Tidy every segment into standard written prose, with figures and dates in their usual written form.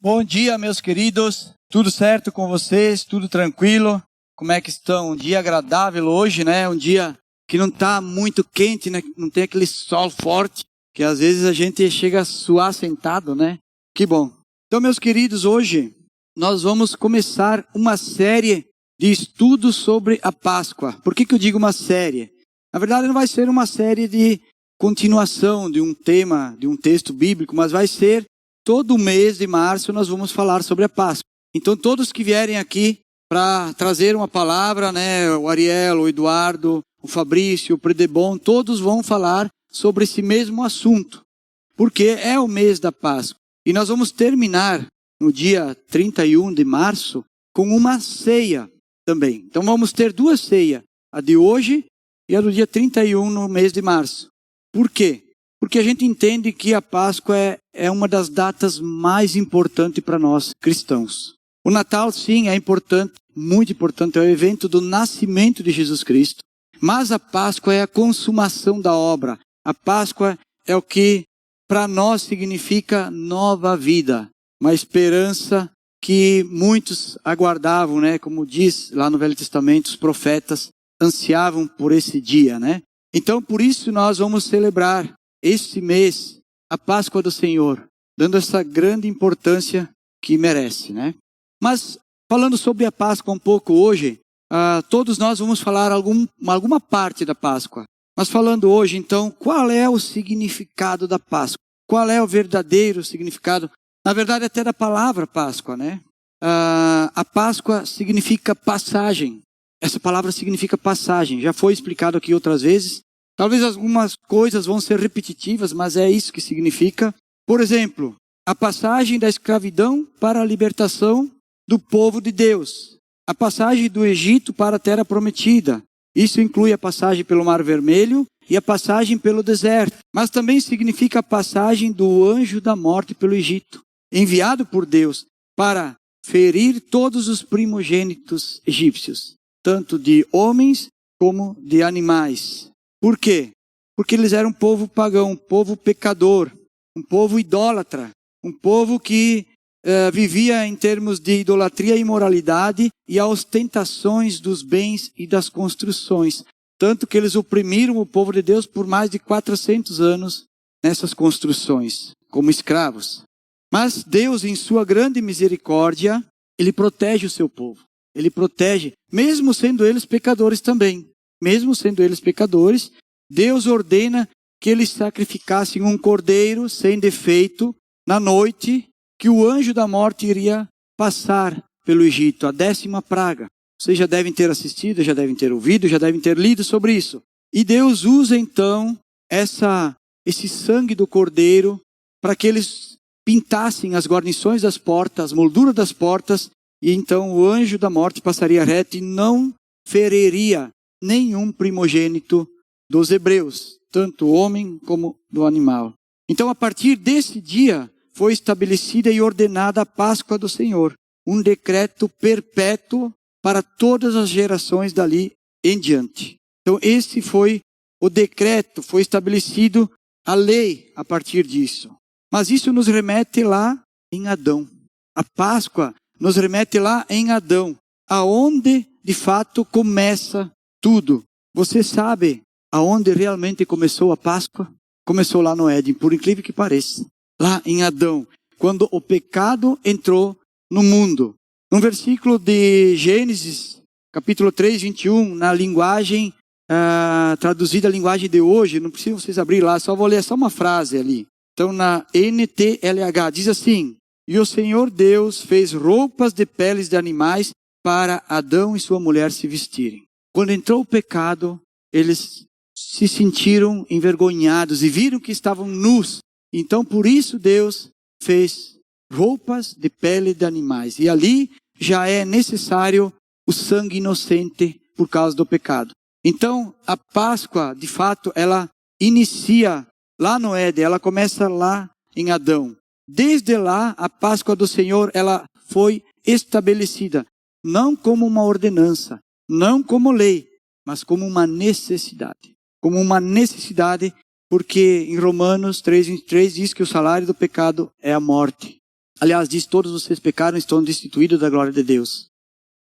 Bom dia, meus queridos. Tudo certo com vocês? Tudo tranquilo? Como é que estão? Um dia agradável hoje, né? Um dia que não está muito quente, né? Não tem aquele sol forte, que às vezes a gente chega a suar sentado, né? Que bom. Então, meus queridos, hoje nós vamos começar uma série de estudos sobre a Páscoa. Por que eu digo uma série? Na verdade, não vai ser uma série de continuação de um tema, de um texto bíblico, mas vai ser todo mês de março nós vamos falar sobre a Páscoa. Então todos que vierem aqui para trazer uma palavra, né, o Ariel, o Eduardo, o Fabrício, o Predebon, todos vão falar sobre esse mesmo assunto. Porque é o mês da Páscoa. E nós vamos terminar no dia 31 de março com uma ceia também. Então vamos ter duas ceias, a de hoje e a do dia 31 no mês de março. Por quê? Porque a gente entende que a Páscoa é uma das datas mais importantes para nós cristãos. O Natal, sim, é importante, muito importante, é o evento do nascimento de Jesus Cristo. Mas a Páscoa é a consumação da obra. A Páscoa é o que para nós significa nova vida. Uma esperança que muitos aguardavam, né? Como diz lá no Velho Testamento, os profetas ansiavam por esse dia, né? Então, por isso nós vamos celebrar este mês a Páscoa do Senhor, dando essa grande importância que merece, né? Mas, falando sobre a Páscoa um pouco hoje, todos nós vamos falar alguma parte da Páscoa. Mas falando hoje, então, qual é o significado da Páscoa? Qual é o verdadeiro significado? Na verdade, até da palavra Páscoa, né? A Páscoa significa passagem. Essa palavra significa passagem. Já foi explicado aqui outras vezes. Talvez algumas coisas vão ser repetitivas, mas é isso que significa. Por exemplo, a passagem da escravidão para a libertação do povo de Deus. A passagem do Egito para a Terra Prometida. Isso inclui a passagem pelo Mar Vermelho e a passagem pelo deserto. Mas também significa a passagem do anjo da morte pelo Egito, enviado por Deus para ferir todos os primogênitos egípcios, tanto de homens como de animais. Por quê? Porque eles eram um povo pagão, um povo pecador, um povo idólatra, um povo que vivia em termos de idolatria e imoralidade e a ostentações dos bens e das construções. Tanto que eles oprimiram o povo de Deus por mais de 400 anos nessas construções, como escravos. Mas Deus, em sua grande misericórdia, Ele protege o seu povo. Ele protege, mesmo sendo eles pecadores também. Mesmo sendo eles pecadores, Deus ordena que eles sacrificassem um cordeiro sem defeito na noite que o anjo da morte iria passar pelo Egito, a 10ª praga. Vocês já devem ter assistido, já devem ter ouvido, já devem ter lido sobre isso. E Deus usa então esse sangue do cordeiro para que eles pintassem as guarnições das portas, as molduras das portas, e então o anjo da morte passaria reto e não feriria nenhum primogênito dos hebreus, tanto o homem como do animal. Então, a partir desse dia, foi estabelecida e ordenada a Páscoa do Senhor, um decreto perpétuo para todas as gerações dali em diante. Então, esse foi o decreto, foi estabelecido a lei a partir disso. Mas isso nos remete lá em Adão. A Páscoa nos remete lá em Adão, aonde de fato começa tudo. Você sabe aonde realmente começou a Páscoa? Começou lá no Éden, por incrível que pareça. Lá em Adão, quando o pecado entrou no mundo. No versículo de Gênesis, capítulo 3, 21, na linguagem, traduzida a linguagem de hoje, não precisa vocês abrir lá, só vou ler só uma frase ali. Então na NTLH, diz assim: E o Senhor Deus fez roupas de peles de animais para Adão e sua mulher se vestirem. Quando entrou o pecado, eles se sentiram envergonhados e viram que estavam nus. Então, por isso, Deus fez roupas de pele de animais. E ali já é necessário o sangue inocente por causa do pecado. Então, a Páscoa, de fato, ela inicia lá no Éden, ela começa lá em Adão. Desde lá, a Páscoa do Senhor, ela foi estabelecida, não como uma ordenança, não como lei, mas como uma necessidade. Como uma necessidade, porque em Romanos 3:23 diz que o salário do pecado é a morte. Aliás, diz, todos vocês pecaram e estão destituídos da glória de Deus.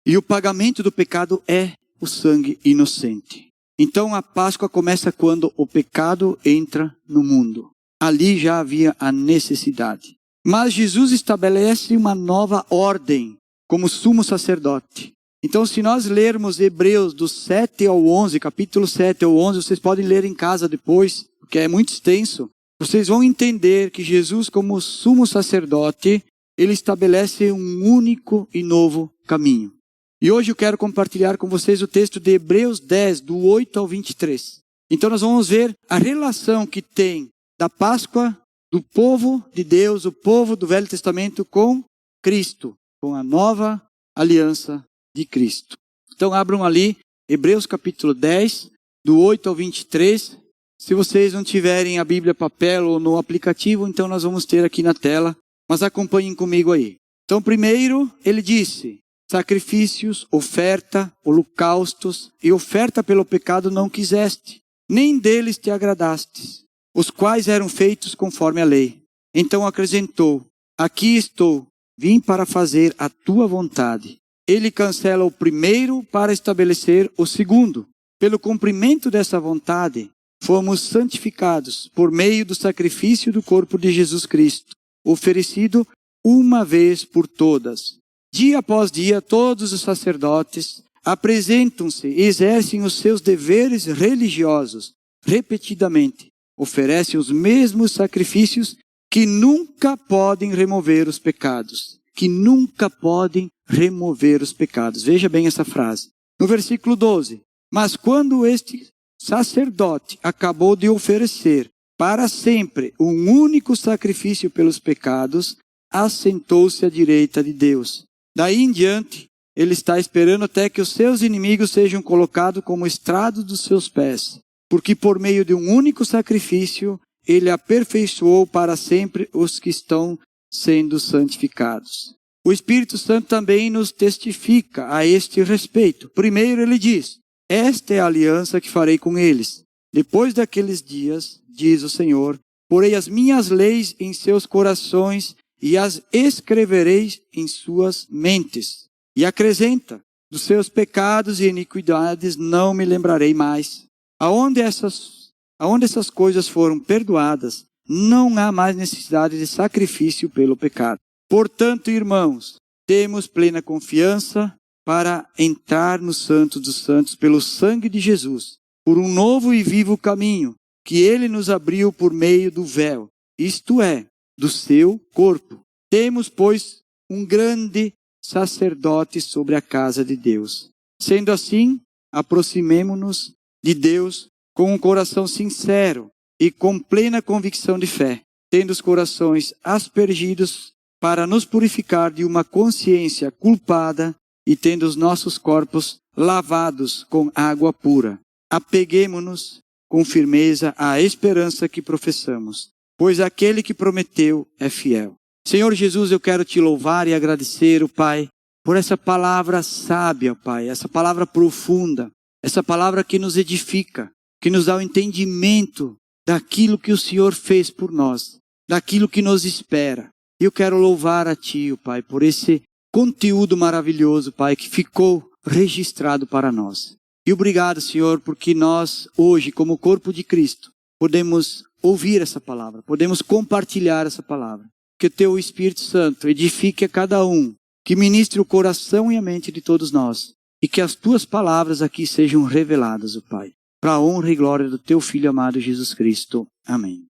E o pagamento do pecado é o sangue inocente. Então a Páscoa começa quando o pecado entra no mundo. Ali já havia a necessidade. Mas Jesus estabelece uma nova ordem como sumo sacerdote. Então, se nós lermos Hebreus do 7 ao 11, capítulo 7 ao 11, vocês podem ler em casa depois, porque é muito extenso. Vocês vão entender que Jesus, como sumo sacerdote, ele estabelece um único e novo caminho. E hoje eu quero compartilhar com vocês o texto de Hebreus 10, do 8 ao 23. Então nós vamos ver a relação que tem da Páscoa do povo de Deus, o povo do Velho Testamento com Cristo, com a nova aliança de Cristo. Então abram ali, Hebreus capítulo 10, do 8 ao 23. Se vocês não tiverem a Bíblia papel ou no aplicativo, então nós vamos ter aqui na tela, mas acompanhem comigo aí. Então primeiro ele disse, sacrifícios, oferta, holocaustos e oferta pelo pecado não quiseste, nem deles te agradastes, os quais eram feitos conforme a lei. Então acrescentou, aqui estou, vim para fazer a tua vontade. Ele cancela o primeiro para estabelecer o segundo. Pelo cumprimento dessa vontade, fomos santificados por meio do sacrifício do corpo de Jesus Cristo, oferecido uma vez por todas. Dia após dia, todos os sacerdotes apresentam-se e exercem os seus deveres religiosos. Repetidamente, oferecem os mesmos sacrifícios que nunca podem remover os pecados. Que nunca podem remover os pecados. Veja bem essa frase. No versículo 12. Mas quando este sacerdote acabou de oferecer para sempre um único sacrifício pelos pecados, assentou-se à direita de Deus. Daí em diante, ele está esperando até que os seus inimigos sejam colocados como estrado dos seus pés. Porque por meio de um único sacrifício, ele aperfeiçoou para sempre os que estão sendo santificados. O Espírito Santo também nos testifica a este respeito. Primeiro ele diz, esta é a aliança que farei com eles. Depois daqueles dias, diz o Senhor, porei as minhas leis em seus corações e as escreverei em suas mentes. E acrescenta, dos seus pecados e iniquidades não me lembrarei mais. Aonde essas coisas foram perdoadas, não há mais necessidade de sacrifício pelo pecado. Portanto, irmãos, temos plena confiança para entrar no Santo dos Santos pelo sangue de Jesus, por um novo e vivo caminho que ele nos abriu por meio do véu, isto é, do seu corpo. Temos, pois, um grande sacerdote sobre a casa de Deus. Sendo assim, aproximemo-nos de Deus com um coração sincero e com plena convicção de fé, tendo os corações aspergidos para nos purificar de uma consciência culpada e tendo os nossos corpos lavados com água pura. Apeguemo-nos com firmeza à esperança que professamos, pois aquele que prometeu é fiel. Senhor Jesus, eu quero te louvar e agradecer, ó Pai, por essa palavra sábia, Pai, essa palavra profunda, essa palavra que nos edifica, que nos dá o entendimento daquilo que o Senhor fez por nós, daquilo que nos espera. Eu quero louvar a Ti, ó Pai, por esse conteúdo maravilhoso, Pai, que ficou registrado para nós. E obrigado, Senhor, porque nós, hoje, como corpo de Cristo, podemos ouvir essa palavra, podemos compartilhar essa palavra. Que o Teu Espírito Santo edifique a cada um, que ministre o coração e a mente de todos nós, e que as Tuas palavras aqui sejam reveladas, ó Pai, para a honra e glória do Teu Filho amado Jesus Cristo. Amém.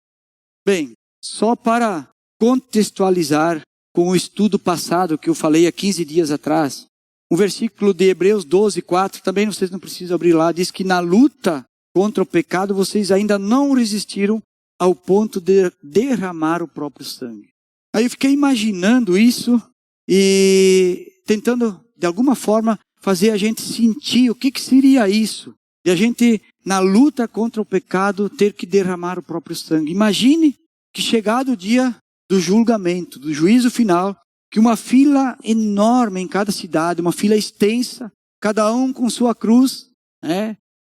Bem, só para contextualizar com o estudo passado que eu falei há 15 dias atrás, um versículo de Hebreus 12, 4, também vocês não precisam abrir lá, diz que na luta contra o pecado vocês ainda não resistiram ao ponto de derramar o próprio sangue. Aí eu fiquei imaginando isso e tentando, de alguma forma, fazer a gente sentir o que seria isso. De a gente, na luta contra o pecado, ter que derramar o próprio sangue. Imagine que chegado o dia do julgamento, do juízo final, que uma fila enorme em cada cidade, uma fila extensa, cada um com sua cruz,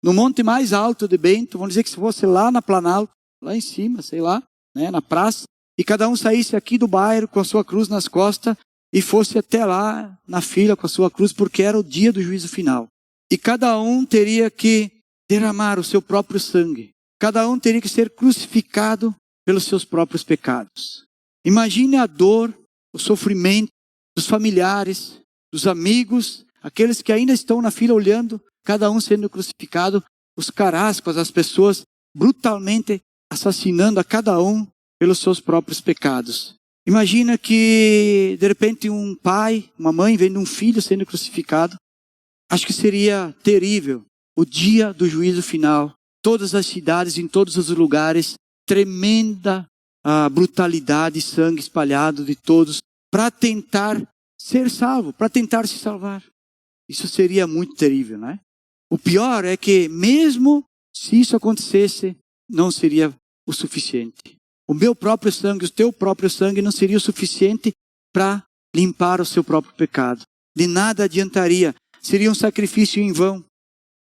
no monte mais alto de Bento, vamos dizer que se fosse lá na Planalto, lá em cima, sei lá, na praça, e cada um saísse aqui do bairro com a sua cruz nas costas e fosse até lá na fila com a sua cruz, porque era o dia do juízo final. E cada um teria que derramar o seu próprio sangue. Cada um teria que ser crucificado pelos seus próprios pecados. Imagine a dor, o sofrimento dos familiares, dos amigos, aqueles que ainda estão na fila olhando, cada um sendo crucificado, os carrascos, as pessoas brutalmente assassinando a cada um pelos seus próprios pecados. Imagina que, de repente, um pai, uma mãe vendo um filho sendo crucificado. Acho que seria terrível o dia do juízo final. Todas as cidades, em todos os lugares, tremenda brutalidade, sangue espalhado de todos, para tentar ser salvo, para tentar se salvar. Isso seria muito terrível, né? O pior é que, mesmo se isso acontecesse, não seria o suficiente. O meu próprio sangue, o teu próprio sangue não seria o suficiente para limpar o seu próprio pecado. De nada adiantaria, seria um sacrifício em vão.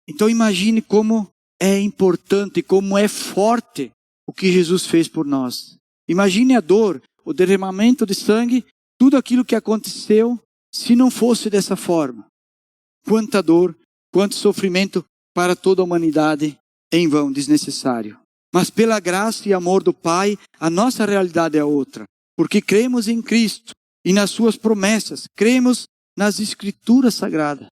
Então imagine como é importante, como é forte o que Jesus fez por nós. Imagine a dor, o derramamento de sangue, tudo aquilo que aconteceu, se não fosse dessa forma. Quanta dor, quanto sofrimento para toda a humanidade em vão, desnecessário. Mas pela graça e amor do Pai, a nossa realidade é outra. Porque cremos em Cristo e nas suas promessas, cremos nas Escrituras Sagradas.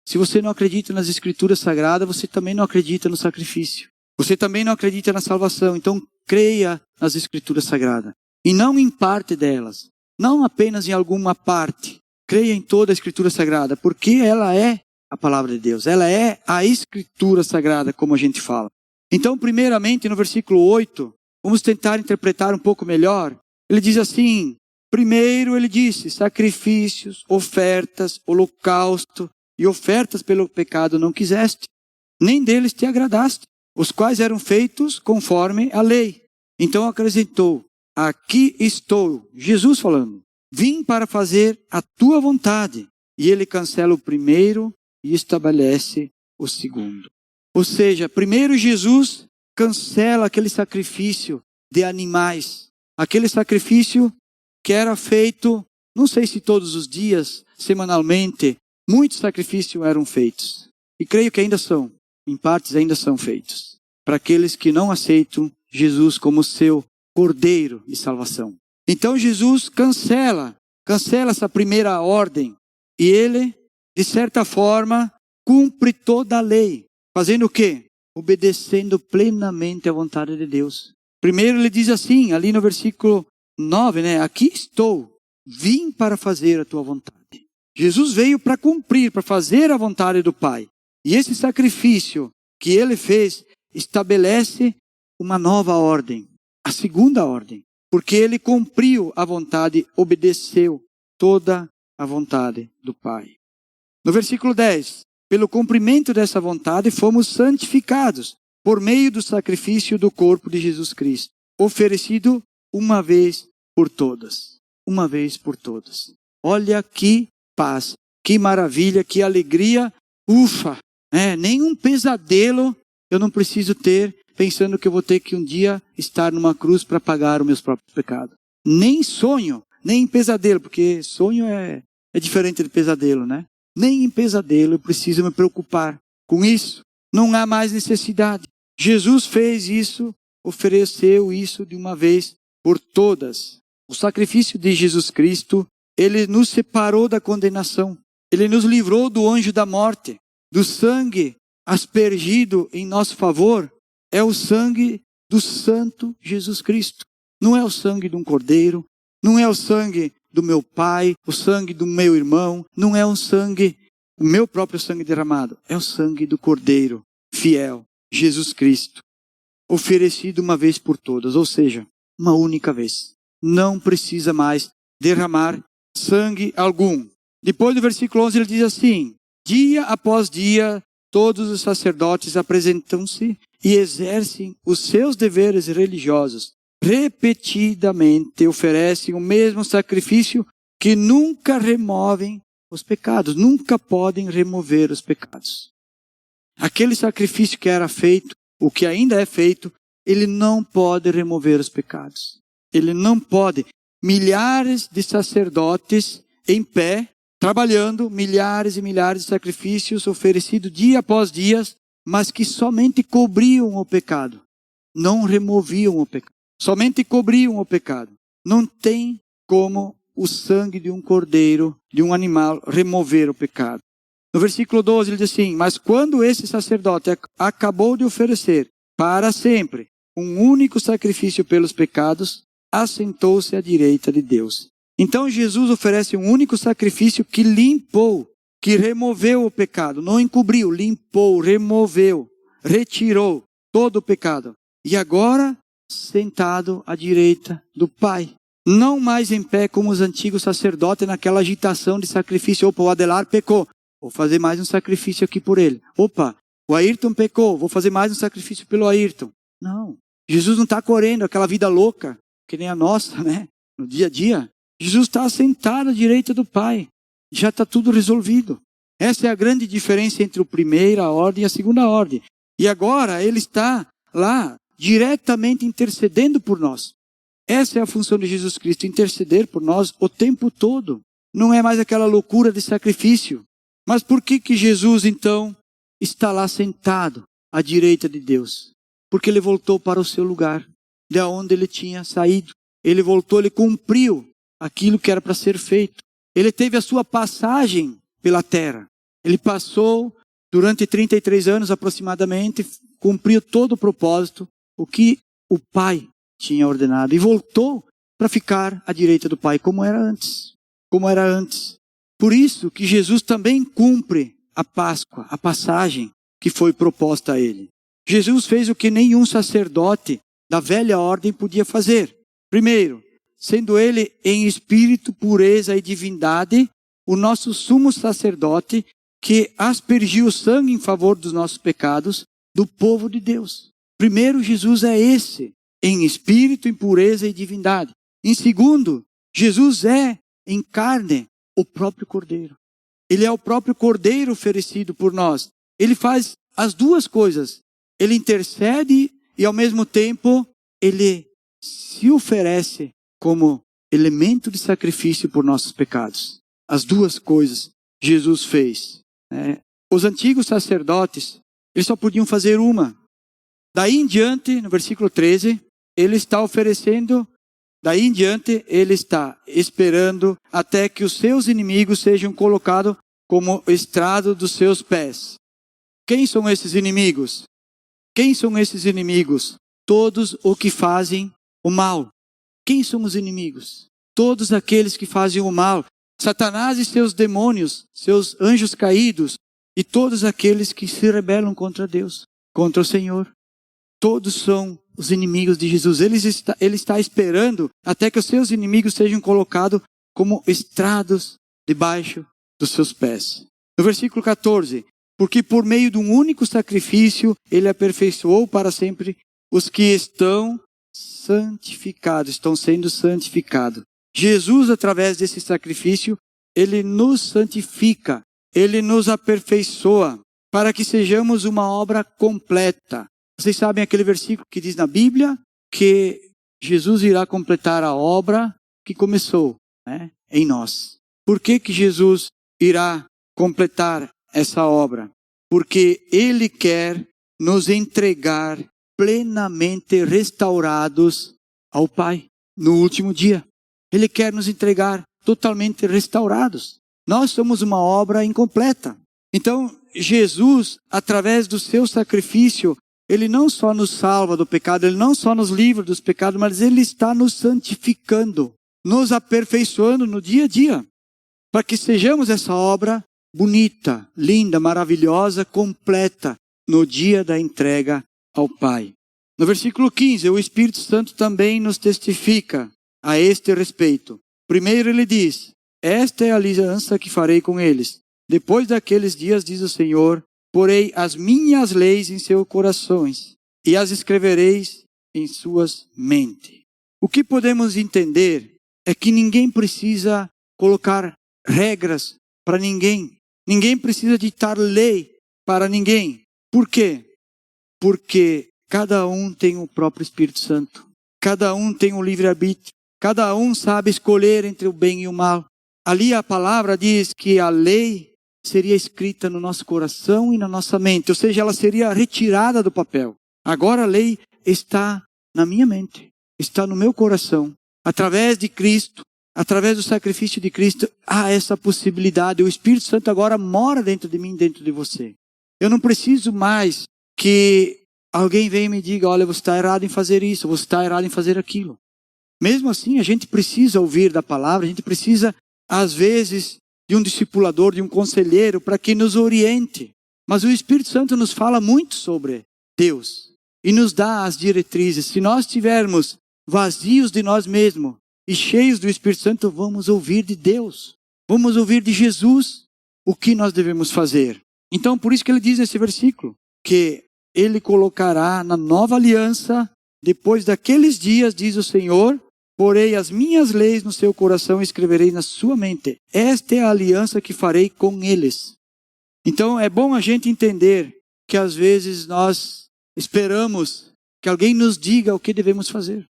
Se você não acredita nas Escrituras Sagradas, você também não acredita no sacrifício. Você também não acredita na salvação. Então, creia nas Escrituras Sagradas. E não em parte delas. Não apenas em alguma parte. Creia em toda a Escritura Sagrada. Porque ela é a palavra de Deus. Ela é a Escritura Sagrada, como a gente fala. Então, primeiramente, no versículo 8, vamos tentar interpretar um pouco melhor. Ele diz assim, primeiro ele disse, sacrifícios, ofertas, holocausto, e ofertas pelo pecado não quiseste, nem deles te agradaste, os quais eram feitos conforme a lei. Então acrescentou, aqui estou, Jesus falando, vim para fazer a tua vontade. E ele cancela o primeiro e estabelece o segundo. Ou seja, primeiro Jesus cancela aquele sacrifício de animais, aquele sacrifício que era feito, não sei se todos os dias, semanalmente, muitos sacrifícios eram feitos. E creio que ainda são, em partes ainda são feitos. Para aqueles que não aceitam Jesus como seu cordeiro de salvação. Então Jesus cancela essa primeira ordem. E ele, de certa forma, cumpre toda a lei. Fazendo o quê? Obedecendo plenamente à vontade de Deus. Primeiro ele diz assim, ali no versículo 9, né? Aqui estou, vim para fazer a tua vontade. Jesus veio para cumprir, para fazer a vontade do Pai. E esse sacrifício que ele fez estabelece uma nova ordem, a segunda ordem. Porque ele cumpriu a vontade, obedeceu toda a vontade do Pai. No versículo 10, pelo cumprimento dessa vontade fomos santificados por meio do sacrifício do corpo de Jesus Cristo, oferecido uma vez por todas. Uma vez por todas. Olha que paz, que maravilha, que alegria. Ufa, nenhum pesadelo eu não preciso ter pensando que eu vou ter que um dia estar numa cruz para pagar os meus próprios pecados. Nem sonho, nem pesadelo, porque sonho é diferente de pesadelo, né? Nem em pesadelo eu preciso me preocupar com isso. Não há mais necessidade. Jesus fez isso, ofereceu isso de uma vez por todas. O sacrifício de Jesus Cristo, ele nos separou da condenação. Ele nos livrou do anjo da morte. Do sangue aspergido em nosso favor, é o sangue do Santo Jesus Cristo. Não é o sangue de um cordeiro, não é o sangue do meu pai, o sangue do meu irmão, não é o meu próprio sangue derramado, é o sangue do Cordeiro fiel, Jesus Cristo, oferecido uma vez por todas, ou seja, uma única vez. Não precisa mais derramar sangue algum. Depois do versículo 11 ele diz assim, dia após dia, todos os sacerdotes apresentam-se e exercem os seus deveres religiosos. Repetidamente oferecem o mesmo sacrifício que nunca removem os pecados, nunca podem remover os pecados. Aquele sacrifício que era feito, o que ainda é feito, ele não pode remover os pecados. Ele não pode. Milhares de sacerdotes em pé, trabalhando, milhares e milhares de sacrifícios oferecidos dia após dia, mas que somente cobriam o pecado. Não removiam o pecado. Somente cobriam o pecado. Não tem como o sangue de um cordeiro, de um animal, remover o pecado. No versículo 12 ele diz assim: mas quando esse sacerdote acabou de oferecer para sempre um único sacrifício pelos pecados, assentou-se à direita de Deus. Então Jesus oferece um único sacrifício que limpou, que removeu o pecado. Não encobriu, limpou, removeu, retirou todo o pecado. E agora, sentado à direita do Pai. Não mais em pé como os antigos sacerdotes naquela agitação de sacrifício. Opa, o Adelar pecou, vou fazer mais um sacrifício aqui por ele. Opa, o Ayrton pecou, vou fazer mais um sacrifício pelo Ayrton. Não, Jesus não está correndo aquela vida louca, que nem a nossa, né? No dia a dia. Jesus está sentado à direita do Pai. Já está tudo resolvido. Essa é a grande diferença entre a primeira ordem e a segunda ordem. E agora ele está lá, diretamente intercedendo por nós. Essa é a função de Jesus Cristo, interceder por nós o tempo todo. Não é mais aquela loucura de sacrifício. Mas por que Jesus então está lá sentado à direita de Deus? Porque ele voltou para o seu lugar, de onde ele tinha saído. Ele voltou, ele cumpriu aquilo que era para ser feito. Ele teve a sua passagem pela terra. Ele passou durante 33 anos aproximadamente, cumpriu todo o propósito, o que o Pai tinha ordenado. E voltou para ficar à direita do Pai, como era antes. Como era antes. Por isso que Jesus também cumpre a Páscoa, a passagem que foi proposta a ele. Jesus fez o que nenhum sacerdote da velha ordem podia fazer. Primeiro, sendo ele em espírito, pureza e divindade, o nosso sumo sacerdote que aspergiu o sangue em favor dos nossos pecados, do povo de Deus. Primeiro, Jesus é esse, em espírito, em pureza e divindade. Em segundo, Jesus é, em carne, o próprio Cordeiro. Ele é o próprio Cordeiro oferecido por nós. Ele faz as duas coisas. Ele intercede e, ao mesmo tempo, ele se oferece como elemento de sacrifício por nossos pecados. As duas coisas Jesus fez. Os antigos sacerdotes, eles só podiam fazer uma. Daí em diante, no versículo 13, ele está oferecendo, daí em diante, ele está esperando até que os seus inimigos sejam colocados como estrado dos seus pés. Quem são esses inimigos? Quem são esses inimigos? Todos os que fazem o mal. Quem são os inimigos? Todos aqueles que fazem o mal. Satanás e seus demônios, seus anjos caídos, e todos aqueles que se rebelam contra Deus, contra o Senhor. Todos são os inimigos de Jesus. Ele está esperando até que os seus inimigos sejam colocados como estrados debaixo dos seus pés. No versículo 14, porque por meio de um único sacrifício, ele aperfeiçoou para sempre os que estão santificados, estão sendo santificados. Jesus, através desse sacrifício, ele nos santifica, ele nos aperfeiçoa, para que sejamos uma obra completa. Vocês sabem aquele versículo que diz na Bíblia que Jesus irá completar a obra que começou, em nós. Por que Jesus irá completar essa obra? Porque ele quer nos entregar plenamente restaurados ao Pai no último dia. Ele quer nos entregar totalmente restaurados. Nós somos uma obra incompleta. Então, Jesus, através do seu sacrifício, ele não só nos salva do pecado, ele não só nos livra dos pecados, mas ele está nos santificando, nos aperfeiçoando no dia a dia, para que sejamos essa obra bonita, linda, maravilhosa, completa, no dia da entrega ao Pai. No versículo 15, o Espírito Santo também nos testifica a este respeito. Primeiro ele diz, esta é a aliança que farei com eles. Depois daqueles dias, diz o Senhor, porei as minhas leis em seus corações e as escrevereis em suas mentes. O que podemos entender é que ninguém precisa colocar regras para ninguém. Ninguém precisa ditar lei para ninguém. Por quê? Porque cada um tem o próprio Espírito Santo. Cada um tem um livre-arbítrio. Cada um sabe escolher entre o bem e o mal. Ali a palavra diz que a lei seria escrita no nosso coração e na nossa mente. Ou seja, ela seria retirada do papel. Agora a lei está na minha mente. Está no meu coração. Através de Cristo, através do sacrifício de Cristo, há essa possibilidade. O Espírito Santo agora mora dentro de mim, dentro de você. Eu não preciso mais que alguém venha e me diga, olha, você está errado em fazer isso, você está errado em fazer aquilo. Mesmo assim, a gente precisa ouvir da palavra, a gente precisa, às vezes, de um discipulador, de um conselheiro, para que nos oriente. Mas o Espírito Santo nos fala muito sobre Deus e nos dá as diretrizes. Se nós estivermos vazios de nós mesmos e cheios do Espírito Santo, vamos ouvir de Deus. Vamos ouvir de Jesus o que nós devemos fazer. Então, por isso que ele diz nesse versículo, que ele colocará na nova aliança, depois daqueles dias, diz o Senhor, porei as minhas leis no seu coração e escreverei na sua mente. Esta é a aliança que farei com eles. Então é bom a gente entender que às vezes nós esperamos que alguém nos diga o que devemos fazer.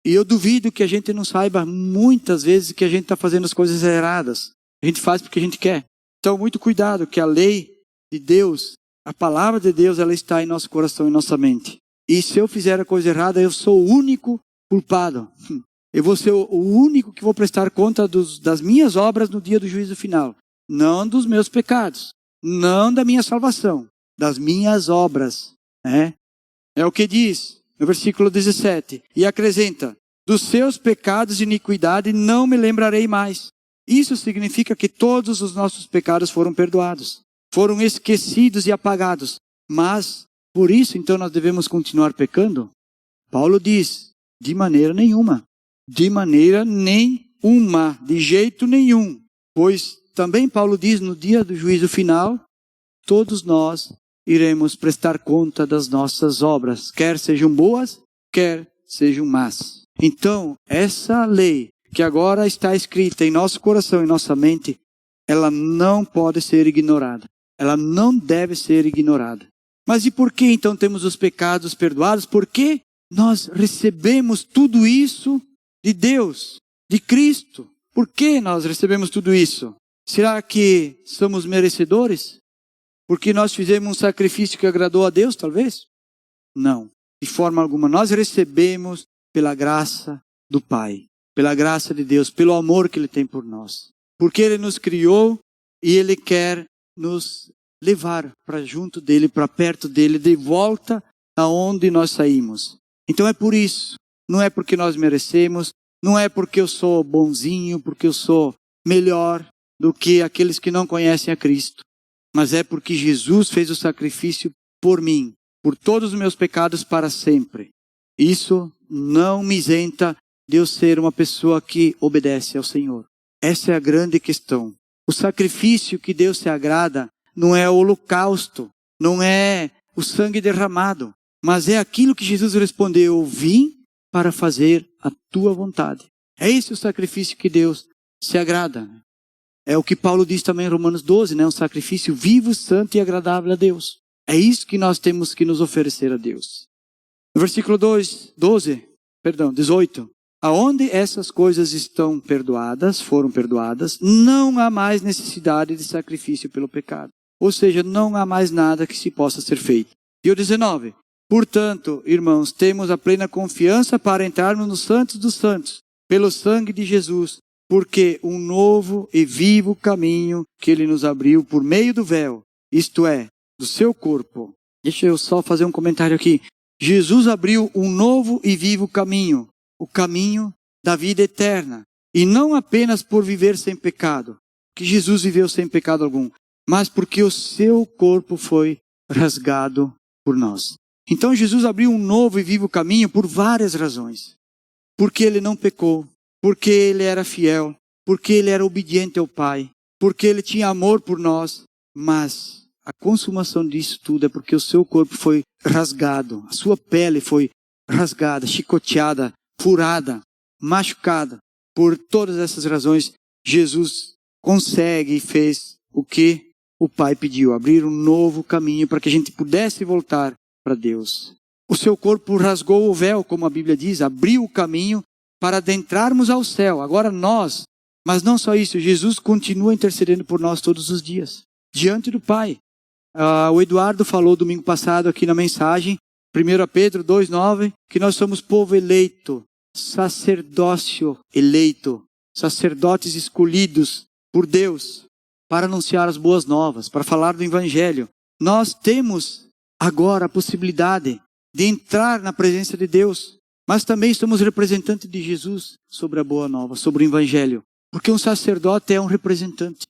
E eu duvido que a gente não saiba muitas vezes que a gente está fazendo as coisas erradas. A gente faz porque a gente quer. Então muito cuidado, que a lei de Deus, a palavra de Deus, ela está em nosso coração e nossa mente. E se eu fizer a coisa errada, eu sou o único culpado. Eu vou ser o único que vou prestar conta das minhas obras no dia do juízo final. Não dos meus pecados. Não da minha salvação. Das minhas obras. É o que diz no versículo 17. E acrescenta, dos seus pecados de iniquidade não me lembrarei mais. Isso significa que todos os nossos pecados foram perdoados. Foram esquecidos e apagados. Mas, por isso, então, nós devemos continuar pecando? Paulo diz, de maneira nenhuma. De maneira nenhuma, de jeito nenhum. Pois também Paulo diz, no dia do juízo final, todos nós iremos prestar conta das nossas obras, quer sejam boas, quer sejam más. Então, essa lei que agora está escrita em nosso coração e nossa mente, ela não pode ser ignorada. Ela não deve ser ignorada. Mas e por que então temos os pecados perdoados? Porque nós recebemos tudo isso de Deus, de Cristo. Por que nós recebemos tudo isso? Será que somos merecedores? Porque nós fizemos um sacrifício que agradou a Deus, talvez? Não, de forma alguma. Nós recebemos pela graça do Pai, pela graça de Deus, pelo amor que Ele tem por nós. Porque Ele nos criou e Ele quer nos levar para junto dEle, para perto dEle, de volta aonde nós saímos. Então é por isso. Não é porque nós merecemos, não é porque eu sou bonzinho, porque eu sou melhor do que aqueles que não conhecem a Cristo. Mas é porque Jesus fez o sacrifício por mim, por todos os meus pecados para sempre. Isso não me isenta de eu ser uma pessoa que obedece ao Senhor. Essa é a grande questão. O sacrifício que Deus se agrada não é o holocausto, não é o sangue derramado, mas é aquilo que Jesus respondeu, eu vim para fazer a tua vontade. É esse o sacrifício que Deus se agrada. É o que Paulo diz também em Romanos 12, um sacrifício vivo, santo e agradável a Deus. É isso que nós temos que nos oferecer a Deus. No versículo 18. Aonde essas coisas estão perdoadas, foram perdoadas, não há mais necessidade de sacrifício pelo pecado. Ou seja, não há mais nada que se possa ser feito. E o 19. Portanto, irmãos, temos a plena confiança para entrarmos no Santos dos Santos, pelo sangue de Jesus, porque um novo e vivo caminho que Ele nos abriu por meio do véu, isto é, do seu corpo. Deixa eu só fazer um comentário aqui. Jesus abriu um novo e vivo caminho, o caminho da vida eterna. E não apenas por viver sem pecado, que Jesus viveu sem pecado algum, mas porque o seu corpo foi rasgado por nós. Então Jesus abriu um novo e vivo caminho por várias razões. Porque Ele não pecou, porque Ele era fiel, porque Ele era obediente ao Pai, porque Ele tinha amor por nós, mas a consumação disso tudo é porque o seu corpo foi rasgado, a sua pele foi rasgada, chicoteada, furada, machucada. Por todas essas razões, Jesus consegue e fez o que o Pai pediu, abrir um novo caminho para que a gente pudesse voltar para Deus. O seu corpo rasgou o véu, como a Bíblia diz, abriu o caminho para adentrarmos ao céu. Agora nós, mas não só isso, Jesus continua intercedendo por nós todos os dias, diante do Pai. O Eduardo falou domingo passado aqui na mensagem, 1 Pedro 2,9, que nós somos povo eleito, sacerdócio eleito, sacerdotes escolhidos por Deus para anunciar as boas novas, para falar do Evangelho. Nós temos agora a possibilidade de entrar na presença de Deus, mas também somos representantes de Jesus sobre a boa nova, sobre o Evangelho, porque um sacerdote é um representante.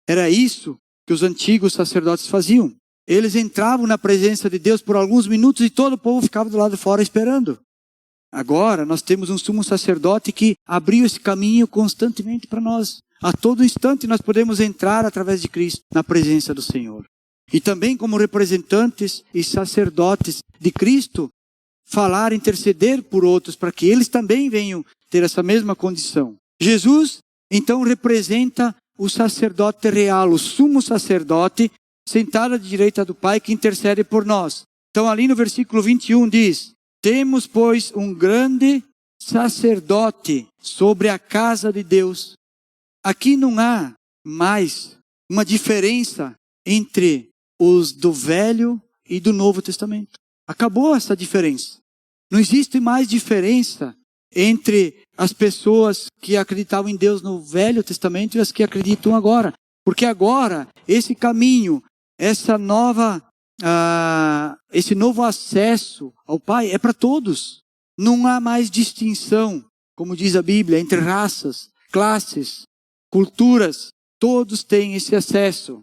Era isso que os antigos sacerdotes faziam. Eles entravam na presença de Deus por alguns minutos e todo o povo ficava do lado de fora esperando. Agora nós temos um sumo sacerdote que abriu esse caminho constantemente para nós. A todo instante nós podemos entrar através de Cristo na presença do Senhor. E também como representantes e sacerdotes de Cristo, falar, interceder por outros para que eles também venham ter essa mesma condição. Jesus então representa o sacerdote real, o sumo sacerdote, sentado à direita do Pai, que intercede por nós. Então ali no versículo 21 diz: temos, pois, um grande sacerdote sobre a casa de Deus. Aqui não há mais uma diferença entre os do Velho e do Novo Testamento. Acabou essa diferença. Não existe mais diferença entre as pessoas que acreditavam em Deus no Velho Testamento e as que acreditam agora. Porque agora, esse caminho, esse novo acesso ao Pai é para todos. Não há mais distinção, como diz a Bíblia, entre raças, classes, culturas. Todos têm esse acesso.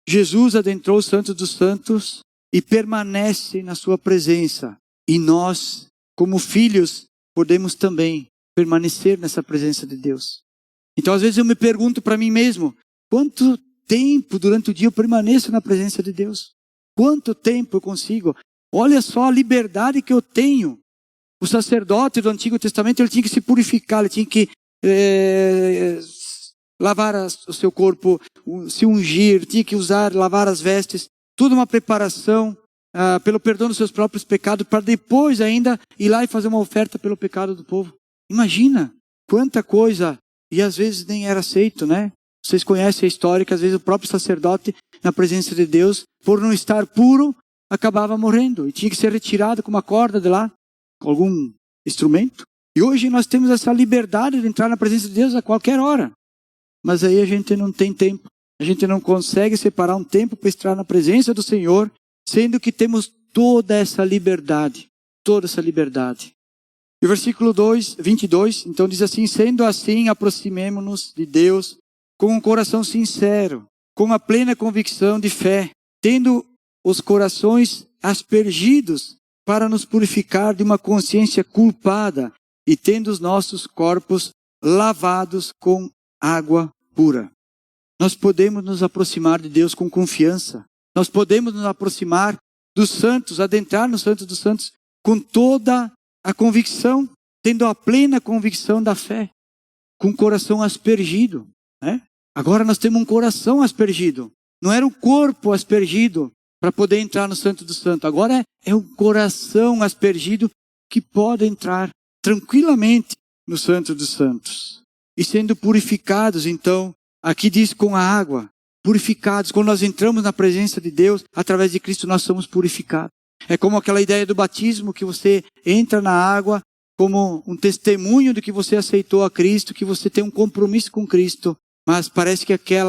Jesus adentrou o Santo dos Santos e permanece na sua presença. E nós, como filhos, podemos também permanecer nessa presença de Deus. Então, às vezes eu me pergunto para mim mesmo, quanto tempo durante o dia eu permaneço na presença de Deus? Quanto tempo eu consigo? Olha só a liberdade que eu tenho. O sacerdote do Antigo Testamento, ele tinha que se purificar, ele tinha que lavar o seu corpo, se ungir, tinha que lavar as vestes, tudo uma preparação pelo perdão dos seus próprios pecados, para depois ainda ir lá e fazer uma oferta pelo pecado do povo. Imagina quanta coisa, e às vezes nem era aceito, né? Vocês conhecem a história que às vezes o próprio sacerdote, na presença de Deus, por não estar puro, acabava morrendo. E tinha que ser retirado com uma corda de lá, com algum instrumento. E hoje nós temos essa liberdade de entrar na presença de Deus a qualquer hora. Mas aí a gente não tem tempo. A gente não consegue separar um tempo para estar na presença do Senhor, sendo que temos toda essa liberdade. Toda essa liberdade. E o versículo 22, então diz assim: sendo assim, aproximemo-nos de Deus com um coração sincero, com a plena convicção de fé, tendo os corações aspergidos para nos purificar de uma consciência culpada e tendo os nossos corpos lavados com água pura. Nós podemos nos aproximar de Deus com confiança. Nós podemos nos aproximar dos santos, adentrar no Santo dos Santos com toda a convicção, tendo a plena convicção da fé, com o coração aspergido, né? Agora nós temos um coração aspergido. Não era o corpo aspergido para poder entrar no Santo dos Santos. Agora é um coração aspergido que pode entrar tranquilamente no Santo dos Santos. E sendo purificados, então, aqui diz com a água, purificados. Quando nós entramos na presença de Deus, através de Cristo nós somos purificados. É como aquela ideia do batismo, que você entra na água como um testemunho de que você aceitou a Cristo, que você tem um compromisso com Cristo. Mas parece que aquele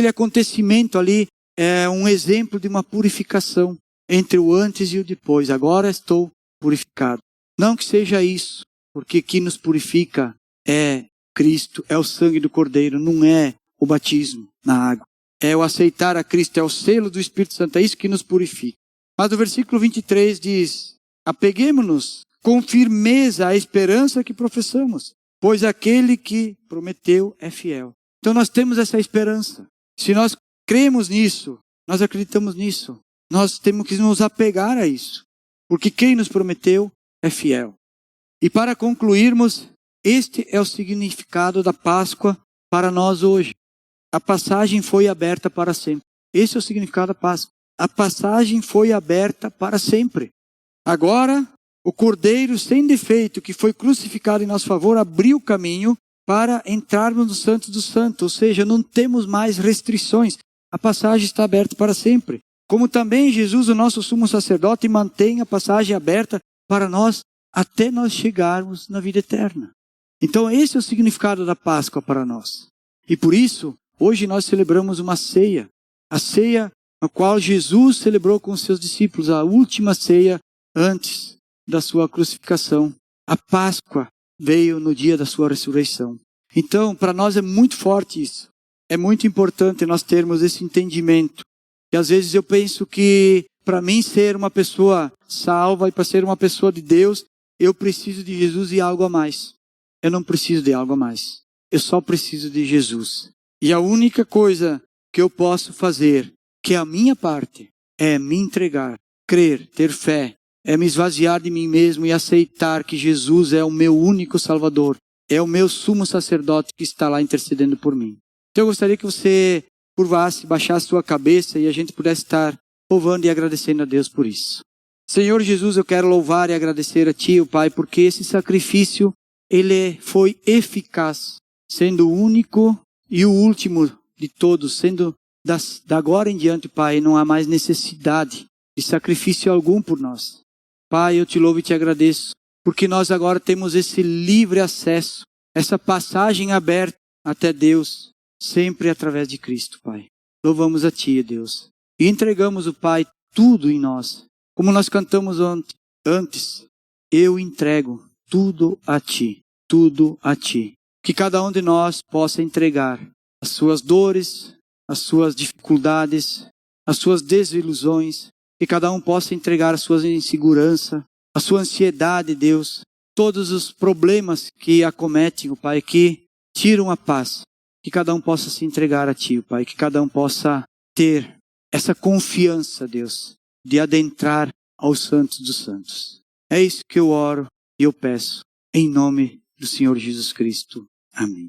acontecimento ali é um exemplo de uma purificação entre o antes e o depois. Agora estou purificado. Não que seja isso, porque o que nos purifica é Cristo, é o sangue do Cordeiro, não é o batismo na água. É o aceitar a Cristo, é o selo do Espírito Santo, é isso que nos purifica. Mas o versículo 23 diz: apeguemo-nos com firmeza à esperança que professamos, pois aquele que prometeu é fiel. Então nós temos essa esperança. Se nós cremos nisso, nós acreditamos nisso, nós temos que nos apegar a isso, porque quem nos prometeu é fiel. E para concluirmos, este é o significado da Páscoa para nós hoje. A passagem foi aberta para sempre. Esse é o significado da Páscoa. a passagem foi aberta para sempre. Agora, o Cordeiro sem defeito que foi crucificado em nosso favor abriu o caminho para entrarmos no Santo dos Santos. Ou seja, não temos mais restrições. A passagem está aberta para sempre. Como também Jesus, o nosso sumo sacerdote, mantém a passagem aberta para nós até nós chegarmos na vida eterna. Então esse é o significado da Páscoa para nós. E por isso, hoje nós celebramos uma ceia. A ceia a qual Jesus celebrou com os seus discípulos, a última ceia antes da sua crucificação. A Páscoa veio no dia da sua ressurreição. Então, para nós é muito forte isso. É muito importante nós termos esse entendimento. E às vezes eu penso que para mim ser uma pessoa salva e para ser uma pessoa de Deus, eu preciso de Jesus e algo a mais. Eu não preciso de algo a mais. Eu só preciso de Jesus. E a única coisa que eu posso fazer, que é a minha parte, é me entregar, crer, ter fé, é me esvaziar de mim mesmo e aceitar que Jesus é o meu único Salvador, é o meu sumo sacerdote que está lá intercedendo por mim. Então eu gostaria que você curvasse, baixasse sua cabeça e a gente pudesse estar louvando e agradecendo a Deus por isso. Senhor Jesus, eu quero louvar e agradecer a Ti, o Pai, porque esse sacrifício, ele foi eficaz, sendo o único e o último de todos, sendo da agora em diante, Pai, não há mais necessidade de sacrifício algum por nós. Pai, eu te louvo e te agradeço, porque nós agora temos esse livre acesso, essa passagem aberta até Deus, sempre através de Cristo, Pai. Louvamos a Ti, Deus, e entregamos, o Pai, tudo em nós. Como nós cantamos antes, eu entrego tudo a Ti, tudo a Ti. Que cada um de nós possa entregar as suas dores, as suas dificuldades, as suas desilusões, que cada um possa entregar as suas inseguranças, a sua ansiedade, Deus, todos os problemas que acometem, o Pai, que tiram a paz, que cada um possa se entregar a Ti, o Pai, que cada um possa ter essa confiança, Deus, de adentrar aos santos dos santos. É isso que eu oro e eu peço, em nome do Senhor Jesus Cristo. Amém.